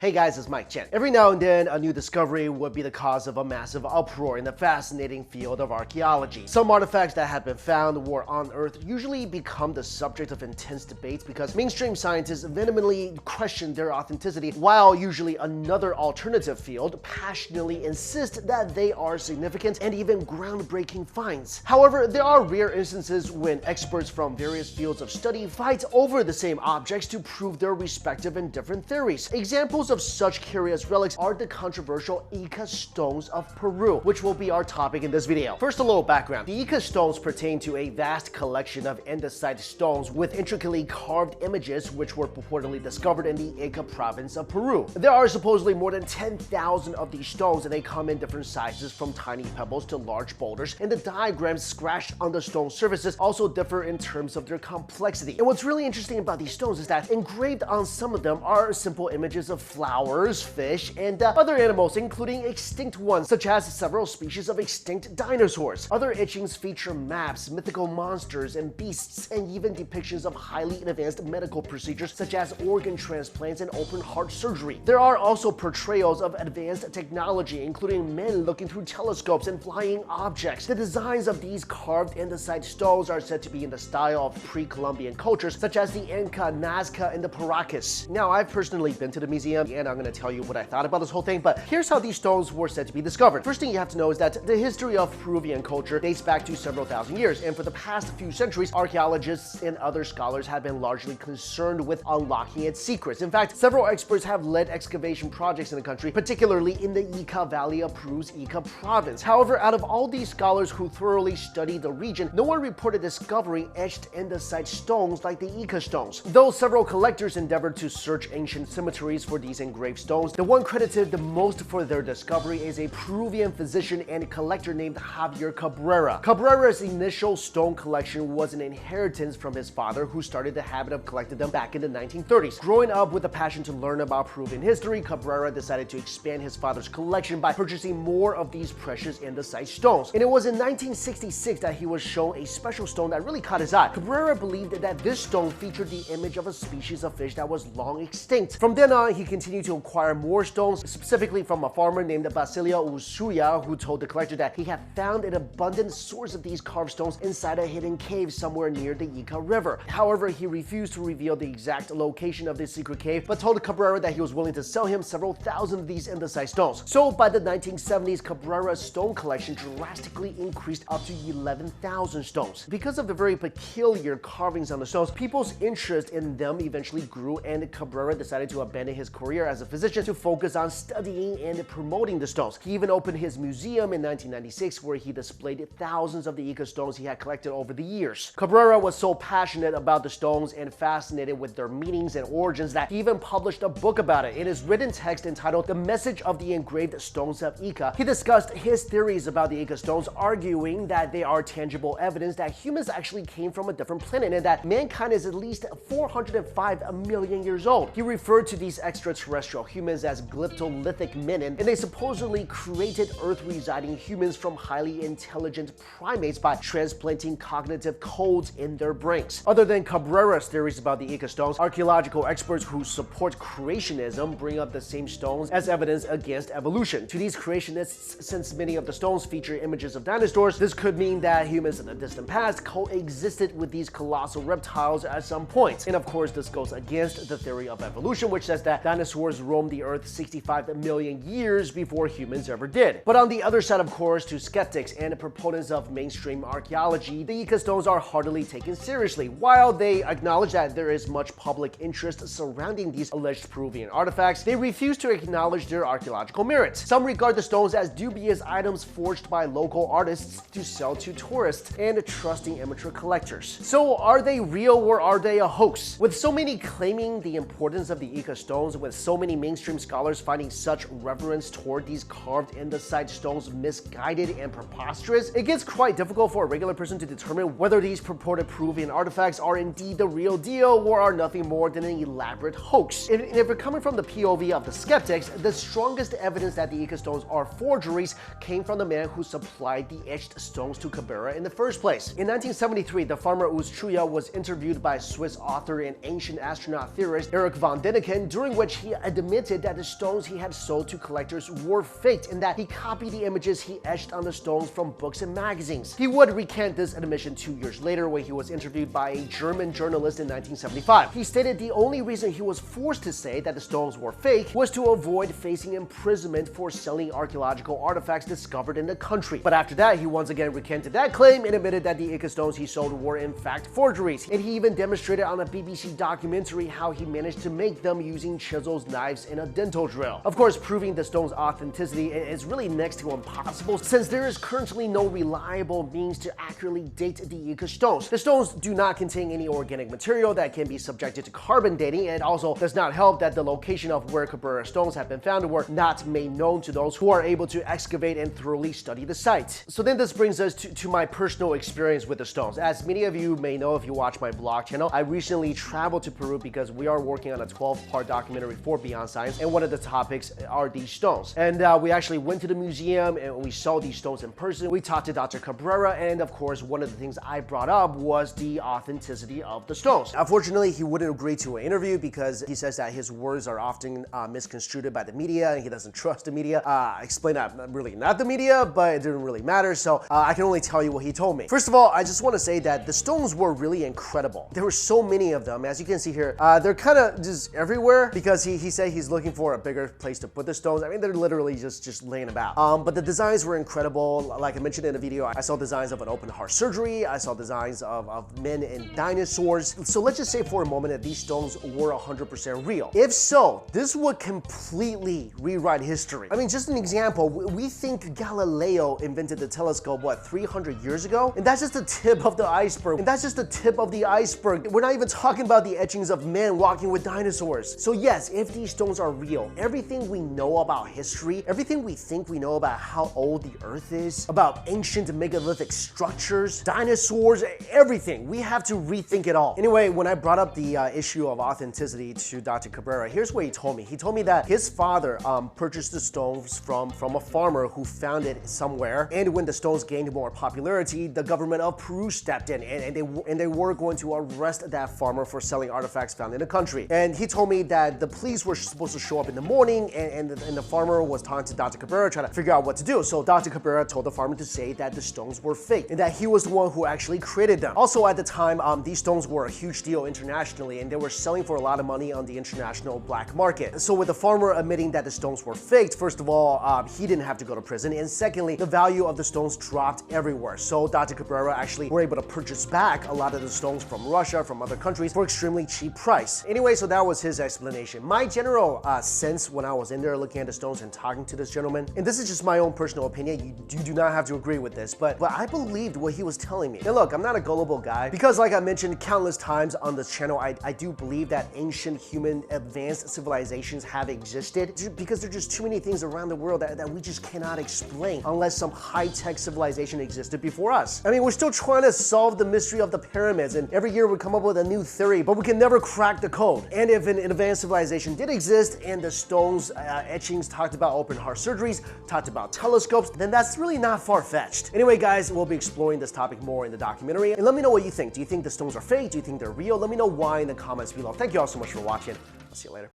Hey guys, it's Chen. Every now and then, a new discovery would be the cause of a massive uproar in the fascinating field of archaeology. Some artifacts that have been found or unearthed usually become the subject of intense debates because mainstream scientists vehemently question their authenticity, while usually another alternative field passionately insists that they are significant and even groundbreaking finds. However, there are rare instances when experts from various fields of study fight over the same objects to prove their respective and different theories. Examples of such curious relics are the controversial Ica stones of Peru, which will be our topic in this video. First, a little background. The Ica stones pertain to a vast collection of andesite stones with intricately carved images which were purportedly discovered in the Ica province of Peru. There are supposedly more than 10,000 of these stones, and they come in different sizes from tiny pebbles to large boulders, and the diagrams scratched on the stone surfaces also differ in terms of their complexity. And what's really interesting about these stones is that engraved on some of them are simple images of flowers, fish, and other animals, including extinct ones, such as several species of extinct dinosaurs. Other etchings feature maps, mythical monsters and beasts, and even depictions of highly advanced medical procedures such as organ transplants and open heart surgery. There are also portrayals of advanced technology, including men looking through telescopes and flying objects. The designs of these carved andesite stones are said to be in the style of pre-Columbian cultures, such as the Inca, Nazca, and the Paracas. Now, I've personally been to the museum, and I'm going to tell you what I thought about this whole thing, but here's how these stones were said to be discovered. First thing you have to know is that the history of Peruvian culture dates back to several thousand years, and for the past few centuries, archaeologists and other scholars have been largely concerned with unlocking its secrets. In fact, several experts have led excavation projects in the country, particularly in the Ica Valley of Peru's Ica province. However, out of all these scholars who thoroughly studied the region, no one reported discovering etched andesite stones like the Ica stones. Though several collectors endeavored to search ancient cemeteries for these engraved stones, the one credited the most for their discovery is a Peruvian physician and collector named Javier Cabrera. Cabrera's initial stone collection was an inheritance from his father, who started the habit of collecting them back in the 1930s. Growing up with a passion to learn about Peruvian history, Cabrera decided to expand his father's collection by purchasing more of these precious andesite stones. And it was in 1966 that he was shown a special stone that really caught his eye. Cabrera believed that this stone featured the image of a species of fish that was long extinct. From then on, he continued to acquire more stones, specifically from a farmer named Basilio Usuya, who told the collector that he had found an abundant source of these carved stones inside a hidden cave somewhere near the Ica River. However, he refused to reveal the exact location of this secret cave, but told Cabrera that he was willing to sell him several thousand of these andesite stones. So by the 1970s, Cabrera's stone collection drastically increased up to 11,000 stones. Because of the very peculiar carvings on the stones, people's interest in them eventually grew, and Cabrera decided to abandon his career as a physician to focus on studying and promoting the stones. He even opened his museum in 1996, where he displayed thousands of the Ica stones he had collected over the years. Cabrera was so passionate about the stones and fascinated with their meanings and origins that he even published a book about it. In his written text entitled "The Message of the Engraved Stones of Ica," he discussed his theories about the Ica stones, arguing that they are tangible evidence that humans actually came from a different planet and that mankind is at least 405 million years old. He referred to these extraterrestrial humans as glyptolithic men, and they supposedly created Earth-residing humans from highly intelligent primates by transplanting cognitive codes in their brains. Other than Cabrera's theories about the Ica stones, archaeological experts who support creationism bring up the same stones as evidence against evolution. To these creationists, since many of the stones feature images of dinosaurs, this could mean that humans in the distant past coexisted with these colossal reptiles at some point. And of course, this goes against the theory of evolution, which says that dinosaurs roamed the earth 65 million years before humans ever did. But on the other side, of course, to skeptics and proponents of mainstream archaeology, the Ica stones are hardly taken seriously. While they acknowledge that there is much public interest surrounding these alleged Peruvian artifacts, they refuse to acknowledge their archaeological merits. Some regard the stones as dubious items forged by local artists to sell to tourists and trusting amateur collectors. So are they real, or are they a hoax? With so many claiming the importance of the Ica stones, with so many mainstream scholars finding such reverence toward these carved andesite stones misguided and preposterous, it gets quite difficult for a regular person to determine whether these purported Peruvian artifacts are indeed the real deal or are nothing more than an elaborate hoax. And if we're coming from the POV of the skeptics, the strongest evidence that the Ica stones are forgeries came from the man who supplied the etched stones to Cabrera in the first place. In 1973, the farmer Ustruya was interviewed by Swiss author and ancient astronaut theorist Eric von Däniken, during which he he admitted that the stones he had sold to collectors were faked and that he copied the images he etched on the stones from books and magazines. He would recant this admission 2 years later when he was interviewed by a German journalist in 1975. He stated the only reason he was forced to say that the stones were fake was to avoid facing imprisonment for selling archaeological artifacts discovered in the country. But after that, he once again recanted that claim and admitted that the Ica stones he sold were in fact forgeries. And he even demonstrated on a BBC documentary how he managed to make them using chisels, knives, and a dental drill. Of course, proving the stone's authenticity is really next to impossible since there is currently no reliable means to accurately date the Ica stones. The stones do not contain any organic material that can be subjected to carbon dating, and it also does not help that the location of where Cabrera stones have been found were not made known to those who are able to excavate and thoroughly study the site. So then this brings us to my personal experience with the stones. As many of you may know if you watch my vlog channel, I recently traveled to Peru because we are working on a 12-part documentary for Beyond Science, and one of the topics are these stones. And we actually went to the museum and we saw these stones in person. We talked to Dr. Cabrera, and of course one of the things I brought up was the authenticity of the stones. Unfortunately, he wouldn't agree to an interview because he says that his words are often misconstrued by the media and he doesn't trust the media. I explained that I'm really not the media, but it didn't really matter, so I can only tell you what he told me. First of all, I just want to say that the stones were really incredible. There were so many of them. As you can see here, they're kind of just everywhere because he said he's looking for a bigger place to put the stones. I mean, they're literally just laying about. But the designs were incredible. Like I mentioned in the video, I saw designs of an open heart surgery. I saw designs of men and dinosaurs. So let's just say for a moment that these stones were 100% real. If so, this would completely rewrite history. I mean, just an example, we think Galileo invented the telescope, what, 300 years ago? And that's just the tip of the iceberg. And that's just the tip of the iceberg. We're not even talking about the etchings of men walking with dinosaurs. So yes, if these stones are real, everything we know about history, everything we think we know about how old the earth is, about ancient megalithic structures, dinosaurs, everything, we have to rethink it all. Anyway, when I brought up the issue of authenticity to Dr. Cabrera, here's what he told me. He told me that his father purchased the stones from a farmer who found it somewhere, and when the stones gained more popularity, the government of Peru stepped in and they were going to arrest that farmer for selling artifacts found in the country. And he told me that the police were supposed to show up in the morning, and the farmer was talking to Dr. Cabrera trying to figure out what to do. So Dr. Cabrera told the farmer to say that the stones were fake and that he was the one who actually created them. Also at the time, these stones were a huge deal internationally and they were selling for a lot of money on the international black market. So with the farmer admitting that the stones were faked, first of all, he didn't have to go to prison, and secondly, the value of the stones dropped everywhere. So Dr. Cabrera actually were able to purchase back a lot of the stones from Russia, from other countries, for extremely cheap price. Anyway, so that was his explanation. My general sense when I was in there looking at the stones and talking to this gentleman, and this is just my own personal opinion, you do not have to agree with this, but I believed what he was telling me. And look, I'm not a gullible guy because, like I mentioned countless times on this channel, I do believe that ancient human advanced civilizations have existed because there are just too many things around the world that we just cannot explain unless some high-tech civilization existed before us. I mean, we're still trying to solve the mystery of the pyramids, and every year we come up with a new theory, but we can never crack the code. And if an advanced civilization did exist and the stones etchings talked about open heart surgeries, talked about telescopes, then that's really not far-fetched. Anyway, guys, we'll be exploring this topic more in the documentary, and let me know what you think. Do you think the stones are fake? Do you think they're real? Let me know why in the comments below. Thank you all so much for watching. I'll see you later.